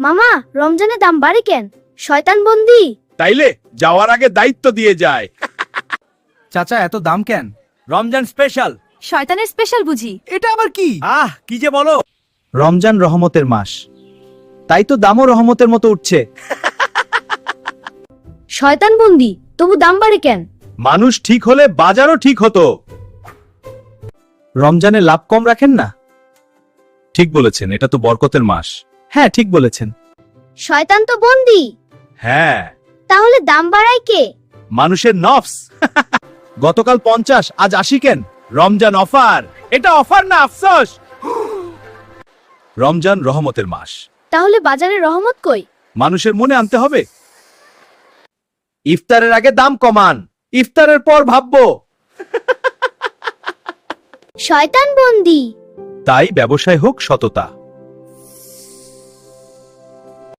মামা, রমজানে দাম বাড়ে কেন? শয়তান বন্দি। তাইলে যাওয়ার আগে দায়িত্ব দিয়ে যায়। চাচা এত দাম কেন? রমজান স্পেশাল। শয়তানের স্পেশাল বুঝি। এটা আবার কি? কি যে বলো। রমজান রহমতের মাস, তাই তো দামও রহমতের মতো উঠছে। শয়তান বন্দি, তবু দাম বাড়ে কেন? মানুষ ঠিক হলে বাজারও ঠিক হতো। রমজানে লাভ কম রাখেন না? ঠিক বলেছেন, এটা তো বরকতের মাস। হ্যাঁ ঠিক বলেছেন। শয়তান তো বন্দি। হ্যাঁ, তাহলে দাম বাড়ায় কে? মানুষের নফস। গতকাল 50, আজ 80 কেন? রমজান অফার। এটা অফার না, আফসোস। রমজান রহমতের মাস, তাহলে বাজারে রহমত কই? মানুষের মনে আনতে হবে। ইফতারের আগে দাম কমান, ইফতারের পর ভাববো। শয়তান বন্দি। তাই ব্যবসায় হোক সততা।